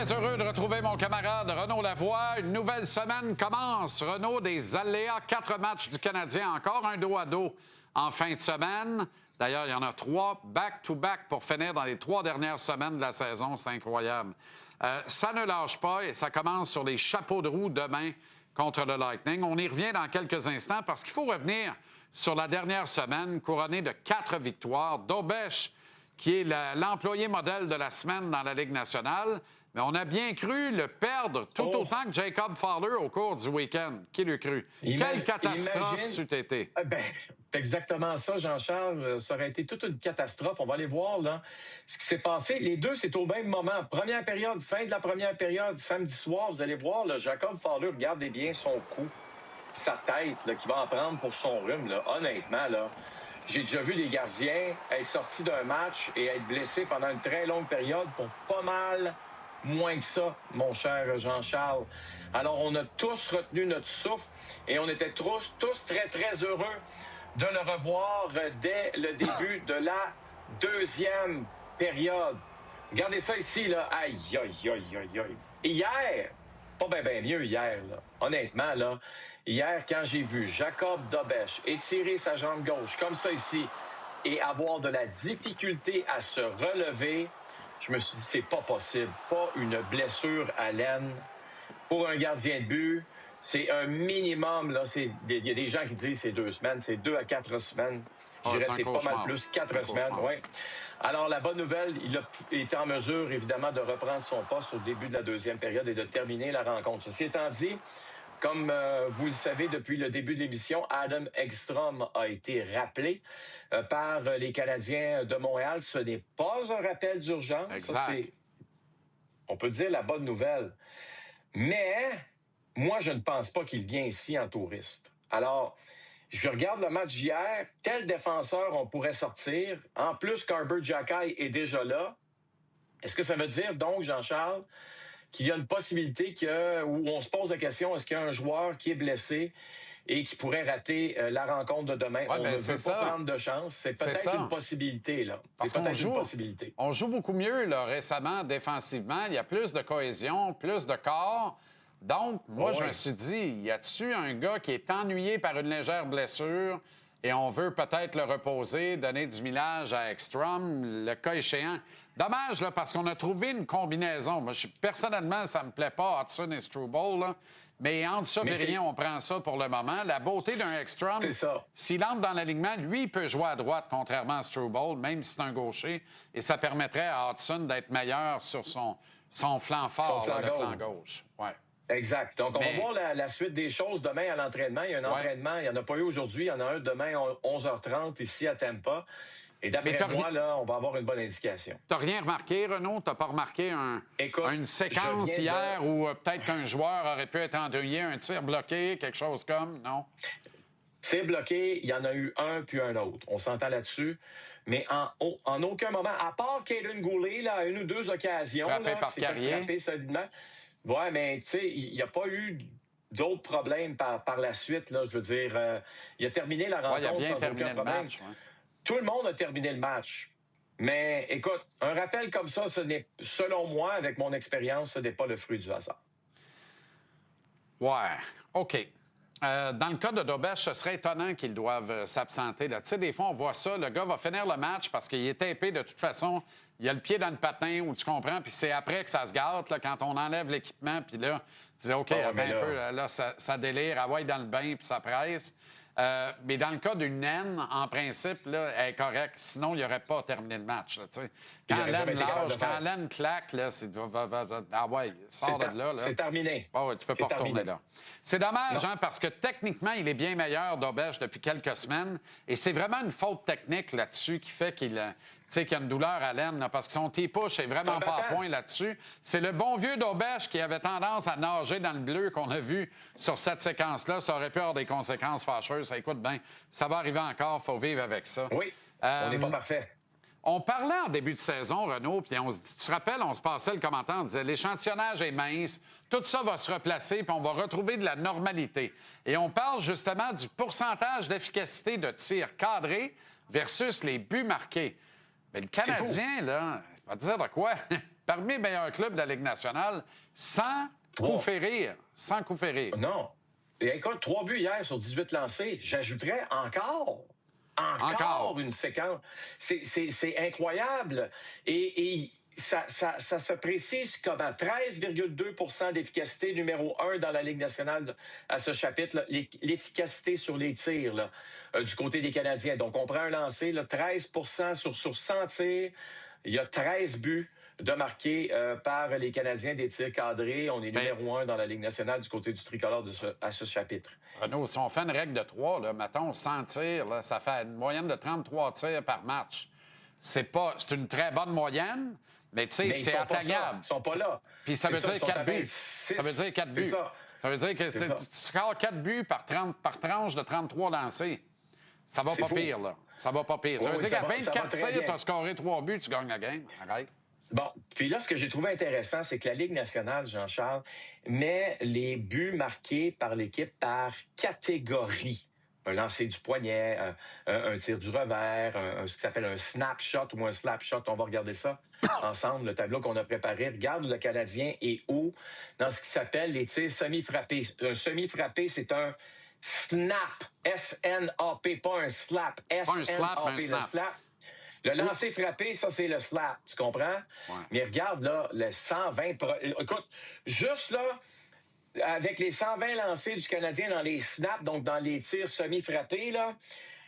Très heureux de retrouver mon camarade Renaud Lavoie. Une nouvelle semaine commence. Renaud, des aléas, 4 matchs du Canadien, encore un dos à dos en fin de semaine. D'ailleurs, il y en a 3 back-to-back pour finir dans les 3 dernières semaines de la saison. C'est incroyable. Ça ne lâche pas et ça commence sur les chapeaux de roue demain contre le Lightning. On y revient dans quelques instants parce qu'il faut revenir sur la dernière semaine couronnée de 4 victoires. Dobeš, qui est l'employé modèle de la semaine dans la Ligue nationale. Mais on a bien cru le perdre tout autant que Jacob Fowler au cours du week-end. Qui l'a cru? Quelle catastrophe c'eût été? C'est exactement ça, Jean-Charles. Ça aurait été toute une catastrophe. On va aller voir là ce qui s'est passé. Les deux, c'est au même moment. Première période, fin de la première période, samedi soir, vous allez voir, là, Jacob Fowler, regardez bien son cou, sa tête là, qui va en prendre pour son rhume. Là. Honnêtement, là, j'ai déjà vu des gardiens être sortis d'un match et être blessés pendant une très longue période pour pas mal moins que ça, mon cher Jean-Charles. Alors, on a tous retenu notre souffle et on était tous très, très heureux de le revoir dès le début de la deuxième période. Regardez ça ici, là. Aïe, aïe, aïe, aïe, aïe. Hier, pas bien mieux hier, là. Honnêtement, là. Hier, quand j'ai vu Jacob Dobeš étirer sa jambe gauche, comme ça ici, et avoir de la difficulté à se relever, je me suis dit, c'est pas possible. Pas une blessure à l'aine. Pour un gardien de but, c'est un minimum. Là, il y a des gens qui disent c'est 2 semaines. C'est 2 à 4 semaines. Je dirais c'est pas mal plus. 4 semaines, oui. Alors, la bonne nouvelle, il a été en mesure, évidemment, de reprendre son poste au début de la deuxième période et de terminer la rencontre. Ceci étant dit, comme vous le savez, depuis le début de l'émission, Adam Ekstrom a été rappelé par les Canadiens de Montréal. Ce n'est pas un rappel d'urgence. Exact. Ça, c'est, on peut dire, la bonne nouvelle. Mais moi, je ne pense pas qu'il vient ici en touriste. Alors, je regarde le match d'hier. Quel défenseur on pourrait sortir? En plus, Carter Xhekaj est déjà là. Est-ce que ça veut dire, donc, Jean-Charles, qu'il y a une possibilité où on se pose la question, est-ce qu'il y a un joueur qui est blessé et qui pourrait rater la rencontre de demain? Ouais, on ne veut pas prendre de chance. C'est peut-être une possibilité, là. Parce c'est peut-être une possibilité. On joue beaucoup mieux là, récemment, défensivement. Il y a plus de cohésion, plus de corps. Donc, moi, je me suis dit, y a-tu un gars qui est ennuyé par une légère blessure et on veut peut-être le reposer, donner du millage à Ekstrom, le cas échéant? Dommage, là, parce qu'on a trouvé une combinaison. Moi, personnellement, ça me plaît pas, Hudson et Struble, là. Mais entre ça et rien, on prend ça pour le moment. La beauté d'un Ekstrom, s'il entre dans l'alignement, lui, il peut jouer à droite, contrairement à Struble, même si c'est un gaucher. Et ça permettrait à Hudson d'être meilleur sur son flanc fort, le flanc gauche. Ouais. Exact. Donc, on va voir la suite des choses demain à l'entraînement. Il y a un entraînement, il n'y en a pas eu aujourd'hui. Il y en a un demain à 11h30 ici à Tampa. Et d'après moi, là, on va avoir une bonne indication. Tu n'as rien remarqué, Renaud? Tu n'as pas remarqué une séquence hier où peut-être qu'un joueur aurait pu être endeuillé, un tir bloqué, quelque chose comme, non? Tir bloqué, il y en a eu un puis un autre. On s'entend là-dessus. Mais en aucun moment, à part Kaden Goulet, là, à une ou deux occasions, frappé par Carrier. Frappé solidement. Ouais, mais tu sais, il n'y a pas eu d'autres problèmes par la suite, là. Je veux dire, il a terminé la rencontre sans aucun problème. Match, Tout le monde a terminé le match. Mais écoute, un rappel comme ça, ce n'est, selon moi, avec mon expérience, ce n'est pas le fruit du hasard. Ouais, OK. Dans le cas de Dobeš, ce serait étonnant qu'ils doivent s'absenter. Tu sais, des fois, on voit ça. Le gars va finir le match parce qu'il est tapé de toute façon. Il a le pied dans le patin, où tu comprends, puis c'est après que ça se gâte, là, quand on enlève l'équipement, puis là, tu dis, OK, attends un peu, là, ça délire, ah ouais, dans le bain, puis ça presse. Mais dans le cas d'une naine, en principe, là, elle est correcte. Sinon, il n'aurait pas terminé le match. Là, quand l'aine lâche, quand l'aine claque, là, c'est... Ah ouais, sort de là. C'est terminé. Oh, ouais, tu peux pas retourner là. C'est dommage, hein, parce que techniquement, il est bien meilleur, Dobeš, depuis quelques semaines. Et c'est vraiment une faute technique là-dessus qui fait qu'il a une douleur à l'aine, là, parce que son T-push est vraiment pas à point là-dessus. C'est le bon vieux Dobeš qui avait tendance à nager dans le bleu qu'on a vu sur cette séquence-là. Ça aurait pu avoir des conséquences fâcheuses. Ça, écoute bien, ça va arriver encore, il faut vivre avec ça. Oui, on n'est pas parfait. On parlait en début de saison, Renaud, puis on se dit, tu te rappelles, on se passait le commentaire, on disait l'échantillonnage est mince, tout ça va se replacer, puis on va retrouver de la normalité. Et on parle justement du pourcentage d'efficacité de tir cadré versus les buts marqués. Mais le Canadien, là, je vais te dire de quoi? parmi les meilleurs clubs de la Ligue nationale, sans coup férir. Sans coup férir. Non. Et écoute, 3 buts hier sur 18 lancés. J'ajouterais encore une séquence. C'est incroyable. Et ça se précise comme à 13,2 d'efficacité, numéro 1 dans la Ligue nationale à ce chapitre, là, l'efficacité sur les tirs là, du côté des Canadiens. Donc, on prend un lancer, là, 13 sur 100 tirs. Il y a 13 buts de marqués par les Canadiens des tirs cadrés. On est numéro 1 dans la Ligue nationale du côté du tricolore à ce chapitre. Renaud, si on fait une règle de 3, là, mettons 100 tirs, là, ça fait une moyenne de 33 tirs par match. C'est une très bonne moyenne, mais tu sais, c'est atteignable. Ils ne sont pas là. Puis ça veut dire 4 buts. Ça veut dire 4 buts. Ça veut dire que tu scores 4 buts par tranche de 33 lancés. Ça va pas pire, là. Ça va pas pire. Ça veut dire qu'à 24 tirs, tu as scoré 3 buts, tu gagnes la game. Arrête. Bon, puis là, ce que j'ai trouvé intéressant, c'est que la Ligue nationale, Jean-Charles, met les buts marqués par l'équipe par catégorie. Un lancer du poignet, un tir du revers, ce qui s'appelle un snapshot ou un slapshot. On va regarder ça ensemble, le tableau qu'on a préparé. Regarde le Canadien est où dans ce qui s'appelle les tirs semi-frappés. Un semi-frappé, c'est un snap, S-N-A-P, pas un slap, S-N-A-P, le slap. Le lancer frappé, ça, c'est le slap, tu comprends? Ouais. Mais regarde, là, le 120... Écoute, juste là, avec les 120 lancés du Canadien dans les snaps, donc dans les tirs semi-frappés, là,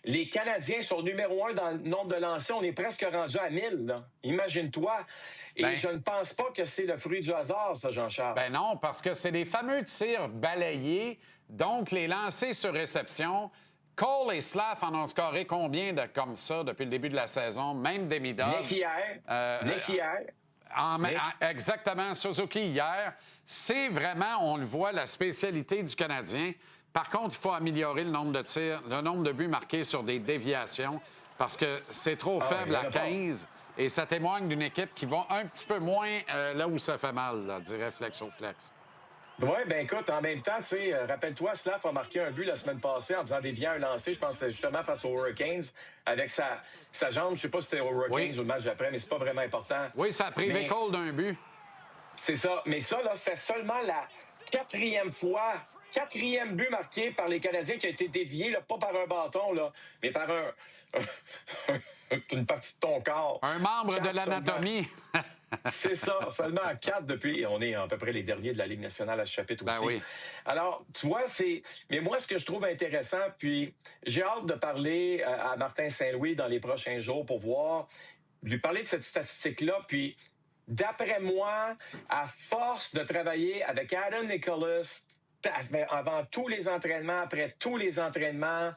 les Canadiens sont numéro 1 dans le nombre de lancers. On est presque rendu à 1000, là. Imagine-toi. Et je ne pense pas que c'est le fruit du hasard, ça, Jean-Charles. Ben non, parce que c'est des fameux tirs balayés, donc les lancers sur réception... Cole et Slav en ont scoré combien de comme ça depuis le début de la saison? Même Demidov. Nick hier. Exactement. Suzuki hier. C'est vraiment, on le voit, la spécialité du Canadien. Par contre, il faut améliorer le nombre de tirs, le nombre de buts marqués sur des déviations parce que c'est trop faible à 15. Et ça témoigne d'une équipe qui va un petit peu moins là où ça fait mal, là, dirait Flexo-Flex. Oui, bien écoute, en même temps, tu sais, rappelle-toi, Slav a marqué un but la semaine passée en faisant dévier un lancer, je pense que c'était justement face aux Hurricanes, avec sa jambe, je sais pas si c'était aux Hurricanes ou le match d'après, mais c'est pas vraiment important. Oui, ça a privé Cole d'un but. C'est ça, mais ça, là, c'était seulement la quatrième but marqué par les Canadiens qui a été dévié, là, pas par un bâton, là, mais par une partie de ton corps. Un membre de l'anatomie. C'est ça, seulement 4 depuis. On est à peu près les derniers de la Ligue nationale à ce chapitre aussi. Oui. Alors, tu vois, mais moi, ce que je trouve intéressant, puis j'ai hâte de parler à Martin Saint-Louis dans les prochains jours pour lui parler de cette statistique-là, puis d'après moi, à force de travailler avec Adam Nicholas avant tous les entraînements, après tous les entraînements,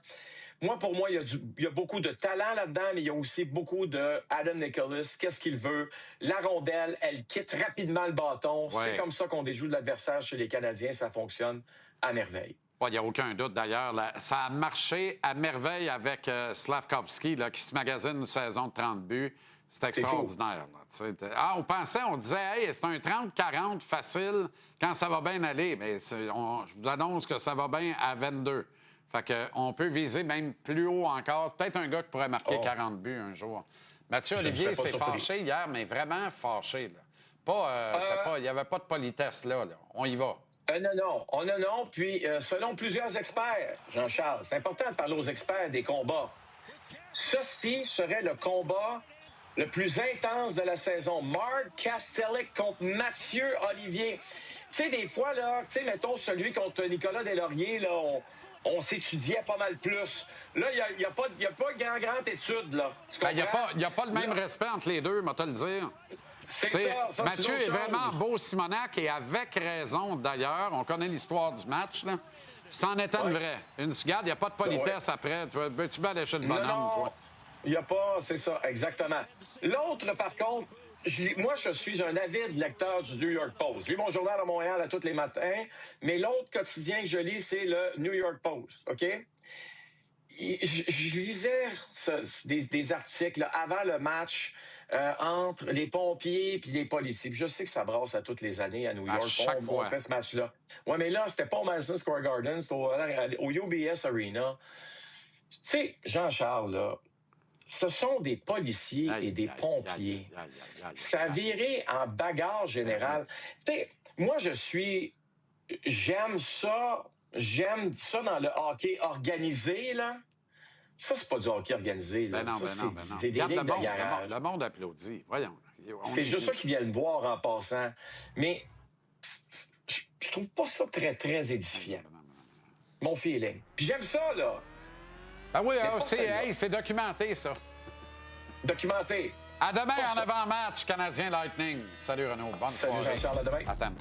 pour moi, il y a beaucoup de talent là-dedans, mais il y a aussi beaucoup de Adam Nicholas. Qu'est-ce qu'il veut? La rondelle, elle quitte rapidement le bâton. Ouais. C'est comme ça qu'on déjoue de l'adversaire chez les Canadiens. Ça fonctionne à merveille. Il n'y a aucun doute, d'ailleurs. Ça a marché à merveille avec Slavkovski, là, qui se magasine une saison de 30 buts. C'est extraordinaire. Là, on disait, hey, c'est un 30-40 facile quand ça va bien aller. Mais je vous annonce que ça va bien à 22. Fait qu'on peut viser même plus haut encore. Peut-être un gars qui pourrait marquer 40 buts un jour. Mathieu Olivier s'est fâché hier, mais vraiment fâché. Là. Il n'y avait pas de politesse là. On y va. Non. Puis, selon plusieurs experts, Jean-Charles, c'est important de parler aux experts des combats. Ceci serait le combat le plus intense de la saison. Mark Kastelik contre Mathieu Olivier. Tu sais, des fois, là, mettons celui contre Nicolas Deslauriers, là, on s'étudiait pas mal plus. Là, il n'y a pas grande étude, là. Il n'y a pas le même respect entre les deux, moi te le dire. C'est ça. Mathieu est vraiment beau Simonac et avec raison, d'ailleurs. On connaît l'histoire du match, là. C'en est une vraie. Regarde, il n'y a pas de politesse après. Tu vas aller chez le bonhomme, toi. Il n'y a pas, c'est ça, exactement. L'autre, par contre, moi, je suis un avide lecteur du New York Post. Je lis mon journal à Montréal à tous les matins, mais l'autre quotidien que je lis, c'est le New York Post, OK? Je lisais des articles là, avant le match entre les pompiers et les policiers. Puis je sais que ça brasse à toutes les années à New York. On fait ce match-là. Oui, mais là, c'était pas au Madison Square Garden, c'était au UBS Arena. Tu sais, Jean-Charles, là, Ce sont des policiers Aïe, et des aïe, pompiers. aïe, aïe, aïe, aïe, Ça a aïe. viré en bagarre générale. Tu sais, moi, j'aime ça dans le hockey organisé, là. Ça, c'est pas du hockey organisé, là. Ben non, Ça, ben non, ben non. c'est des Regarde ligues de le garage. monde applaudit. Voyons. On C'est est- juste ça qu'ils viennent voir en passant. Mais je trouve pas ça très, très édifiant. Mon feeling. Puis j'aime ça, là. Ben oui, Mais pas celle-là. c'est documenté, ça. Documenté. À demain Pas en ça. avant-match, Canadien Lightning. Salut Renaud, bonne Salut soirée. Jean-Charles, à demain. À demain.